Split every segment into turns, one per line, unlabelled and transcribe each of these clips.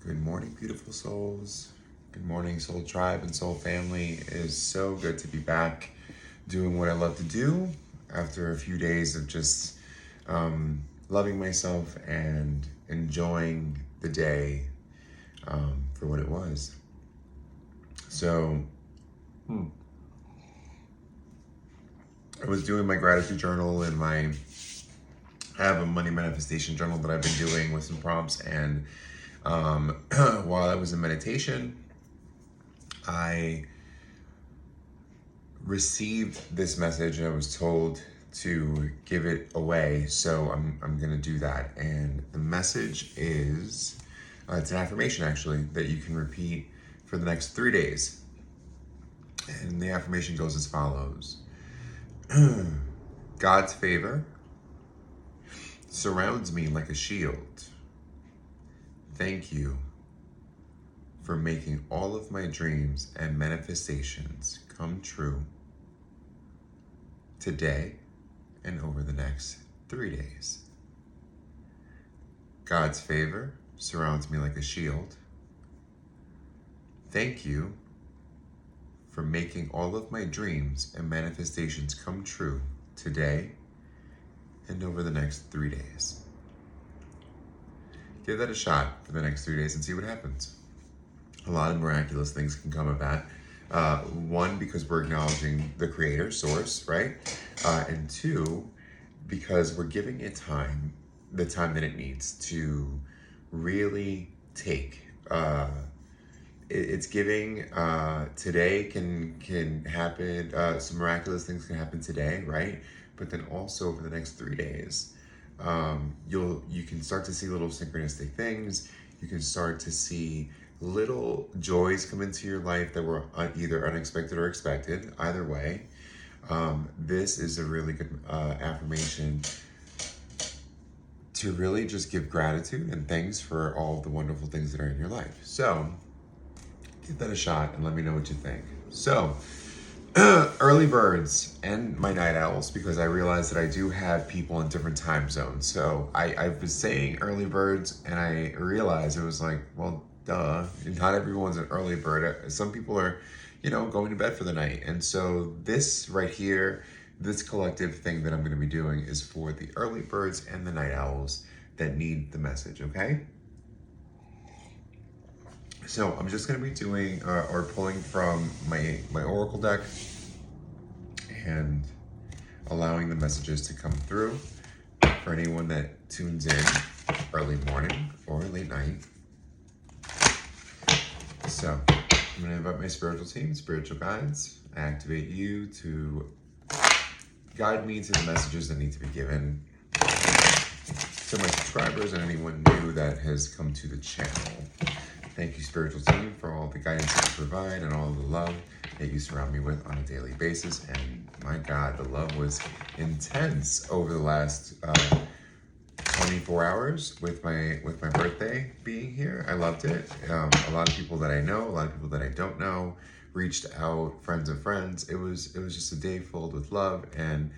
Good morning, beautiful souls. Good morning, soul tribe and soul family. It is so good to be back doing what I love to do after a few days of just loving myself and enjoying the day for what it was. So, I was doing my gratitude journal and I have a money manifestation journal that I've been doing with some prompts, and while I was in meditation, I received this message and I was told to give it away. So I'm gonna do that. And the message is, it's an affirmation actually, that you can repeat for the next 3 days. And the affirmation goes as follows. God's favor surrounds me like a shield. Thank you for making all of my dreams and manifestations come true today and over the next 3 days. God's favor surrounds me like a shield. Thank you for making all of my dreams and manifestations come true today and over the next 3 days. Give that a shot for the next 3 days and see what happens. A lot of miraculous things can come of that. One, because we're acknowledging the creator, source, right? And two, because we're giving it time, the time that it needs to really take. It's giving, today can happen, some miraculous things can happen today, right? But then also over the next 3 days, you can start to see little synchronistic things. You can start to see little joys come into your life that were either unexpected or expected. Either way, this is a really good affirmation to really just give gratitude and thanks for all the wonderful things that are in your life. So give that a shot and let me know what you think. So early birds and my night owls, because I realized that I do have people in different time zones. So I was saying early birds and I realized it was like, well, duh, not everyone's an early bird. Some people are, going to bed for the night. And so this right here, this collective thing that I'm going to be doing is for the early birds and the night owls that need the message, okay? So I'm just going to be doing or pulling from my Oracle deck and allowing the messages to come through for anyone that tunes in early morning or late night. So I'm going to invite my spiritual team, spiritual guides. I activate you to guide me to the messages that need to be given to my subscribers and anyone new that has come to the channel. Thank you, spiritual team, for all the guidance that you provide and all the love that you surround me with on a daily basis. And my God, the love was intense over the last 24 hours with my birthday being here. I loved it. A lot of people that I know, a lot of people that I don't know reached out, friends of friends. It was just a day filled with love and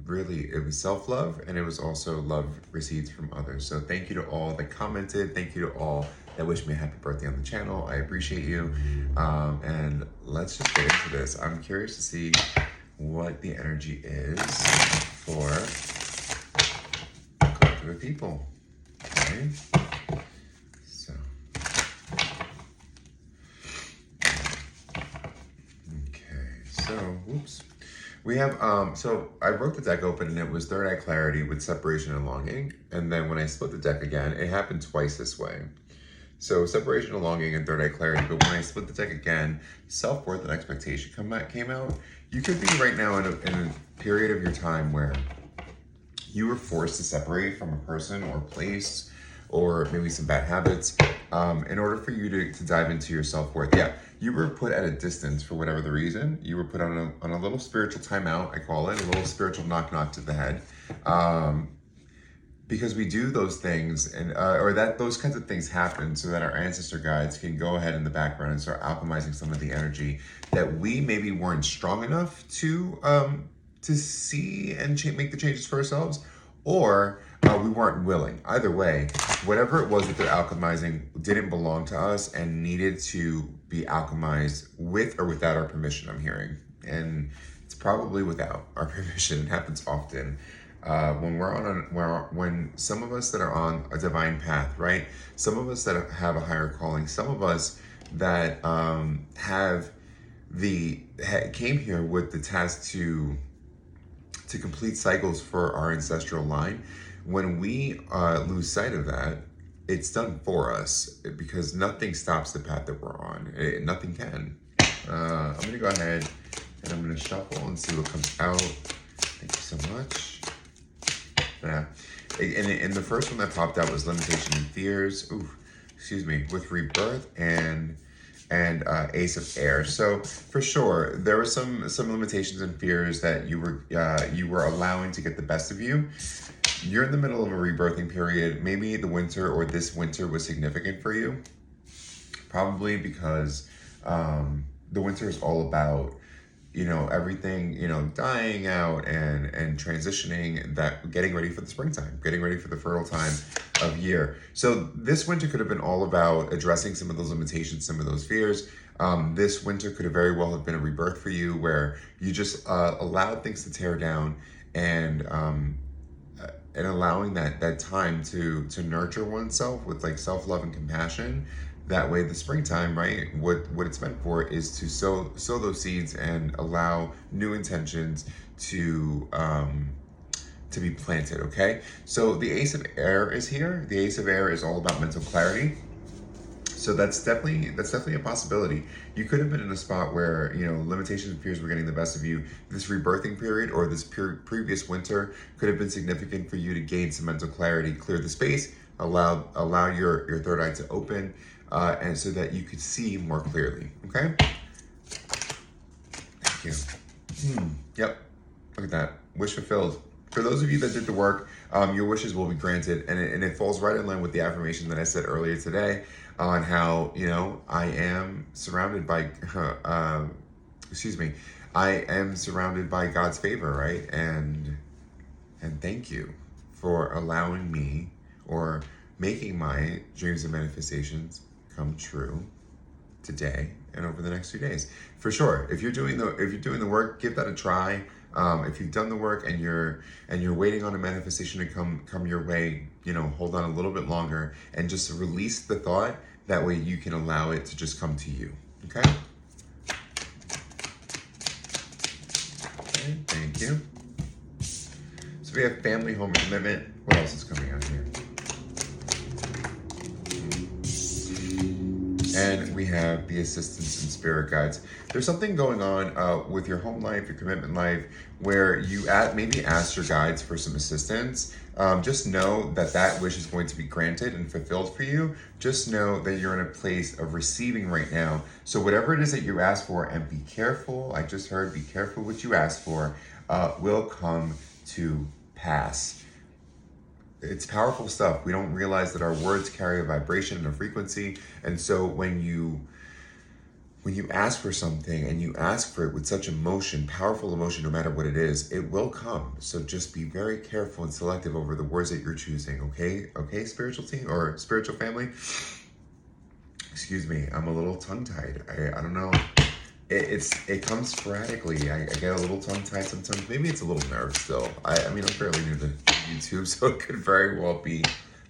really it was self-love, and it was also love received from others. So thank you to all that commented. Thank you to all that wished me a happy birthday on the channel. I appreciate you. And let's just get into this. I'm curious to see what the energy is for collective people. Okay. So. Okay. So, whoops. We have, so I broke the deck open and it was third eye clarity with separation and longing. And then when I split the deck again, it happened twice this way. So separation and longing and third eye clarity. But when I split the deck again, self-worth and expectation came out. You could be right now in a period of your time where you were forced to separate from a person or place or maybe some bad habits in order for you to dive into your self-worth. Yeah, you were put at a distance for whatever the reason. You were put on a little spiritual timeout, I call it, a little spiritual knock to the head. Because we do those things and those kinds of things happen so that our ancestor guides can go ahead in the background and start alchemizing some of the energy that we maybe weren't strong enough to see and make the changes for ourselves, or we weren't willing. Either way, whatever it was that they're alchemizing didn't belong to us and needed to be alchemized with or without our permission, I'm hearing. And it's probably without our permission. It happens often. When some of us that are on a divine path, right? Some of us that have a higher calling, some of us that came here with the task to complete cycles for our ancestral line. When we lose sight of that, it's done for us, because nothing stops the path that we're on. Nothing can. I'm gonna go ahead and I'm gonna shuffle and see what comes out. Thank you so much. Yeah. And the first one that popped out was limitation and fears. Ooh, excuse me, with rebirth and Ace of Air. So for sure, there were some limitations and fears that you were allowing to get the best of you. You're in the middle of a rebirthing period. Maybe the winter or this winter was significant for you. Probably because the winter is all about, everything, dying out and transitioning, that getting ready for the springtime, getting ready for the fertile time of year. So this winter could have been all about addressing some of those limitations, some of those fears. This winter could have very well have been a rebirth for you, where you just allowed things to tear down and allowing that time to nurture oneself with like self-love and compassion. That way, the springtime, right? What it's meant for is to sow those seeds and allow new intentions to be planted. Okay. So the Ace of Air is here. The Ace of Air is all about mental clarity. So that's definitely a possibility. You could have been in a spot where limitations and fears were getting the best of you. This rebirthing period or this previous winter could have been significant for you to gain some mental clarity, clear the space, allow your third eye to open. And so that you could see more clearly, okay? Thank you. Yep, look at that, wish fulfilled. For those of you that did the work, your wishes will be granted, and it falls right in line with the affirmation that I said earlier today on how, I am surrounded by, I am surrounded by God's favor, right? And thank you for allowing me or making my dreams and manifestations come true today and over the next few days. For sure, if you're doing the work, give that a try. If you've done the work and you're waiting on a manifestation to come your way, hold on a little bit longer and just release the thought. That way you can allow it to just come to you. Okay? Okay, thank you. So we have family, home, and commitment. What else is coming out here? And we have the assistants and spirit guides. There's something going on with your home life, your commitment life, where you maybe ask your guides for some assistance. Just know that wish is going to be granted and fulfilled for you. Just know that you're in a place of receiving right now. So whatever it is that you ask for, and be careful, I just heard, be careful what you ask for, will come to pass. It's powerful stuff. We don't realize that our words carry a vibration and a frequency. And so when you ask for something and you ask for it with such emotion, powerful emotion, no matter what it is, it will come. So just be very careful and selective over the words that you're choosing. Okay? Okay, spiritual team or spiritual family? Excuse me, I'm a little tongue-tied. I don't know. It comes sporadically. I get a little tongue-tied sometimes. Maybe it's a little nerve still. I mean, I'm fairly new to YouTube, so it could very well be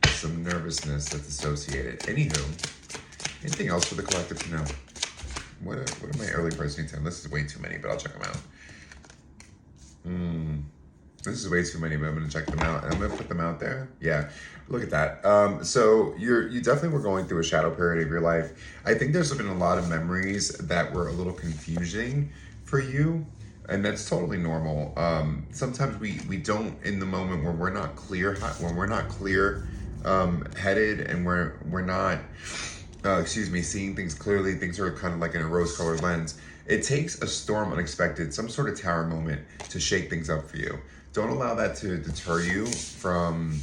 some nervousness that's associated. Anywho, anything else for the collective to know? What are my early birds need to know? This is way too many, but I'll check them out. This is way too many, but I'm going to check them out. And I'm going to put them out there. Yeah, look at that. So you definitely were going through a shadow period of your life. I think there's been a lot of memories that were a little confusing for you. And that's totally normal. Sometimes we don't, in the moment when we're not clear, headed and we're not, seeing things clearly, things are kind of like in a rose-colored lens. It takes a storm unexpected, some sort of tower moment to shake things up for you. Don't allow that to deter you from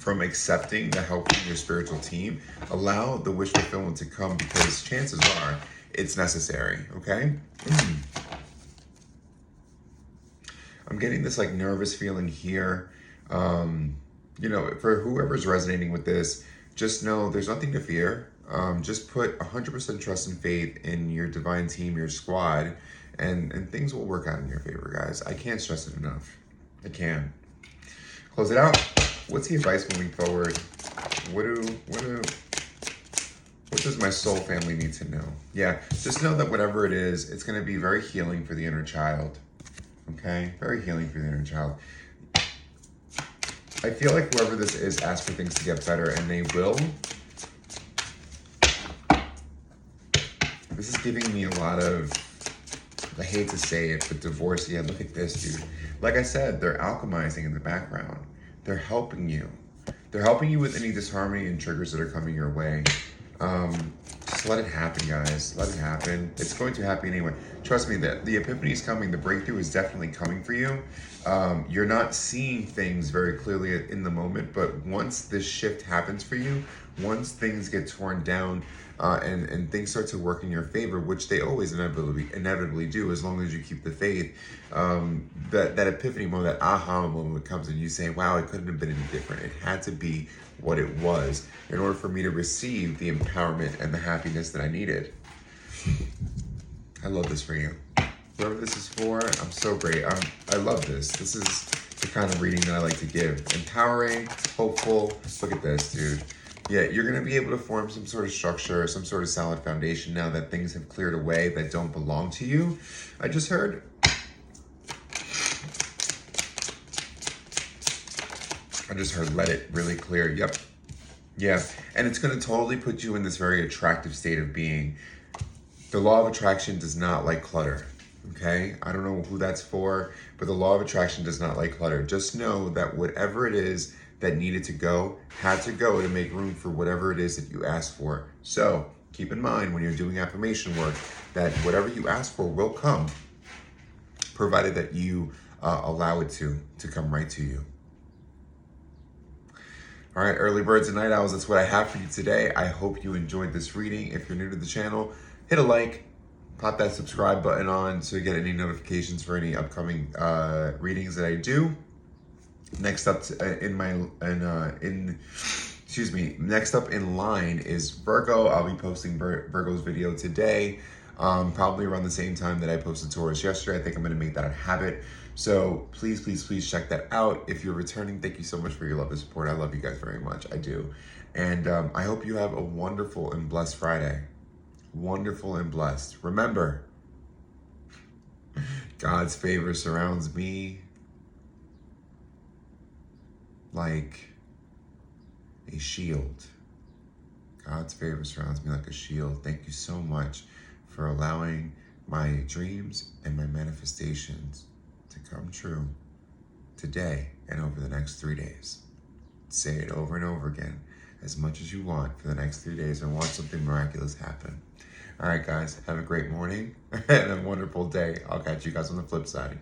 accepting the help from your spiritual team. Allow the wish fulfillment to come, because chances are it's necessary, okay? I'm getting this like nervous feeling here. for whoever's resonating with this, just know there's nothing to fear. Just put 100% trust and faith in your divine team, your squad, and things will work out in your favor, guys. I can't stress it enough. I can. Close it out. What's the advice moving forward? What does my soul family need to know? Yeah, just know that whatever it is, it's going to be very healing for the inner child. Okay? Very healing for the inner child. I feel like whoever this is asks for things to get better, and they will. This is giving me a lot of, I hate to say it, but divorce. Yeah, look at this, dude. Like I said, they're alchemizing in the background. They're helping you. They're helping you with any disharmony and triggers that are coming your way. Just let it happen, guys. Let it happen. It's going to happen anyway. Trust me, that the epiphany is coming. The breakthrough is definitely coming for you. You're not seeing things very clearly in the moment, but once this shift happens for you, once things get torn down and things start to work in your favor, which they always inevitably do, as long as you keep the faith, that epiphany moment, that aha moment comes and you say, wow, it couldn't have been any different. It had to be what it was in order for me to receive the empowerment and the happiness that I needed. I love this for you. Whoever this is for, I'm so great. I love this. This is the kind of reading that I like to give. Empowering, hopeful. Look at this, dude. Yeah, you're going to be able to form some sort of structure, some sort of solid foundation now that things have cleared away that don't belong to you. I just heard let it really clear. Yep. Yeah. And it's going to totally put you in this very attractive state of being. The law of attraction does not like clutter. Okay? I don't know who that's for, but the law of attraction does not like clutter. Just know that whatever it is that needed to go, had to go to make room for whatever it is that you asked for. So keep in mind when you're doing affirmation work that whatever you ask for will come, provided that you allow it to come right to you. All right, early birds and night owls, that's what I have for you today. I hope you enjoyed this reading. If you're new to the channel, hit a like, pop that subscribe button on to get any notifications for any upcoming readings that I do. Next up next up in line is Virgo. I'll be posting Virgo's video today, probably around the same time that I posted Taurus yesterday. I think I'm going to make that a habit. So please, please, please check that out. If you're returning, thank you so much for your love and support. I love you guys very much. I do. And I hope you have a wonderful and blessed Friday. Wonderful and blessed. Remember, God's favor surrounds me like a shield. God's favor surrounds me like a shield. Thank you so much for allowing my dreams and my manifestations to come true today and over the next 3 days. Say it over and over again as much as you want for the next 3 days and watch something miraculous happen. All right, guys, have a great morning and a wonderful day. I'll catch you guys on the flip side.